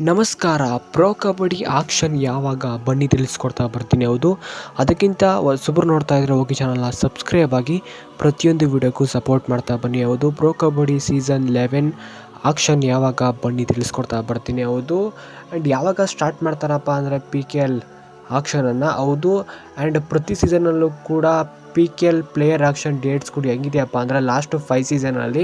ನಮಸ್ಕಾರ. Pro kabaddi action ಯಾವಾಗ ಬನ್ನಿ ತಿಳಿಸ್ಕೊಡ್ತಾ ಬರ್ತೀನಿ. ಹೌದು, ಅದಕ್ಕಿಂತ ಹೊಸಬ್ರು ನೋಡ್ತಾ ಇದ್ರೆ ಹೋಗಿ ಚಾನಲ್ನ ಸಬ್ಸ್ಕ್ರೈಬ್ ಆಗಿ ಪ್ರತಿಯೊಂದು ವಿಡಿಯೋಕ್ಕೂ ಸಪೋರ್ಟ್ ಮಾಡ್ತಾ ಬನ್ನಿ. ಹೌದು, ಪ್ರೋ ಕಬಡ್ಡಿ ಸೀಸನ್ 11 ಆಕ್ಷನ್ ಯಾವಾಗ ಬನ್ನಿ ತಿಳಿಸ್ಕೊಡ್ತಾ ಬರ್ತೀನಿ. ಹೌದು, ಆ್ಯಂಡ್ ಯಾವಾಗ ಸ್ಟಾರ್ಟ್ ಮಾಡ್ತಾರಪ್ಪ ಅಂದರೆ PKL ಆಕ್ಷನನ್ನು. ಹೌದು, ಆ್ಯಂಡ್ ಪ್ರತಿ ಸೀಸನಲ್ಲೂ ಕೂಡ PKL ಪ್ಲೇಯರ್ ಆಕ್ಷನ್ ಡೇಟ್ಸ್ ಕೂಡ ಹೆಂಗಿದೆಯಪ್ಪ ಅಂದರೆ ಲಾಸ್ಟ್ 5 ಸೀಸನಲ್ಲಿ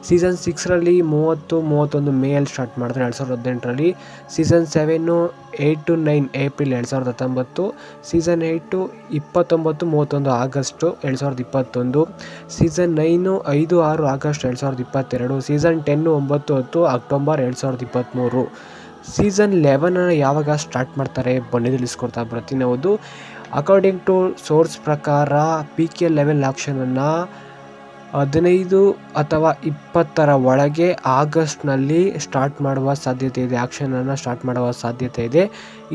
ಸೀಸನ್ 6ರಲ್ಲಿ 30-31 ಮೇಯಲ್ಲಿ ಸ್ಟಾರ್ಟ್ ಮಾಡಿದ್ರೆ 2018ರಲ್ಲಿ, season 7 8-9 April 2019, season 8 29-31 August 2021, season 9 5-6 August 2022, season 10 9-10 October 2023. Season 11 ಯಾವಾಗ ಸ್ಟಾರ್ಟ್ ಮಾಡ್ತಾರೆ ಬನ್ನಿ ತಿಳಿಸ್ಕೊಡ್ತಾ ಬರ್ತೀನಿ. ಹೌದು, ಅಕಾರ್ಡಿಂಗ್ ಟು ಸೋರ್ಸ್ ಪ್ರಕಾರ PKL 11 ಆಕ್ಷನನ್ನು 15 ಅಥವಾ 20ರ ಒಳಗೆ ಆಗಸ್ಟ್ನಲ್ಲಿ ಸ್ಟಾರ್ಟ್ ಮಾಡುವ ಸಾಧ್ಯತೆ ಇದೆ. ಆಕ್ಷನನ್ನು ಸ್ಟಾರ್ಟ್ ಮಾಡುವ ಸಾಧ್ಯತೆ ಇದೆ.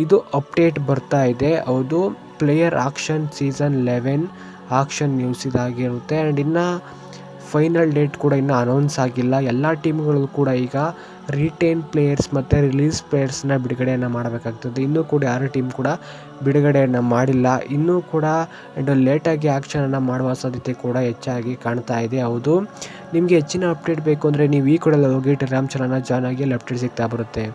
ಇದು ಅಪ್ಡೇಟ್ ಬರ್ತಾ ಇದೆ. ಹೌದು, player action season 11 action news ಇದಾಗಿರುತ್ತೆ. ಆ್ಯಂಡ್ ಇನ್ನು ಫೈನಲ್ ಡೇಟ್ ಕೂಡ ಇನ್ನೂ ಅನೌನ್ಸ್ ಆಗಿಲ್ಲ. ಎಲ್ಲ ಟೀಮ್ಗಳು ಕೂಡ ಈಗ ರಿಟೇನ್ ಪ್ಲೇಯರ್ಸ್ ಮತ್ತು ರಿಲೀಸ್ ಪ್ಲೇಯರ್ಸ್ನ ಬಿಡುಗಡೆಯನ್ನು ಮಾಡಬೇಕಾಗ್ತದೆ. ಇನ್ನೂ ಕೂಡ ಯಾರು ಟೀಮ್ ಕೂಡ ಬಿಡುಗಡೆಯನ್ನು ಮಾಡಿಲ್ಲ. ಇನ್ನೂ ಕೂಡ ಲೇಟಾಗಿ ಆಕ್ಷನನ್ನು ಮಾಡುವ ಸಾಧ್ಯತೆ ಕೂಡ ಹೆಚ್ಚಾಗಿ ಕಾಣ್ತಾ ಇದೆ. ಹೌದು, ನಿಮಗೆ ಹೆಚ್ಚಿನ ಅಪ್ಡೇಟ್ ಬೇಕು ಅಂದರೆ ನೀವು ಈ ಕೂಡಲೇ ಹೋಗಿ ಟೆಲಿಗ್ರಾಮ್ ಚಾನಲ್ನ ಜಾಯ್ನ್ ಆಗಿ ಅಲ್ಲಿ ಅಪ್ಡೇಟ್ ಸಿಗ್ತಾ ಬರುತ್ತೆ.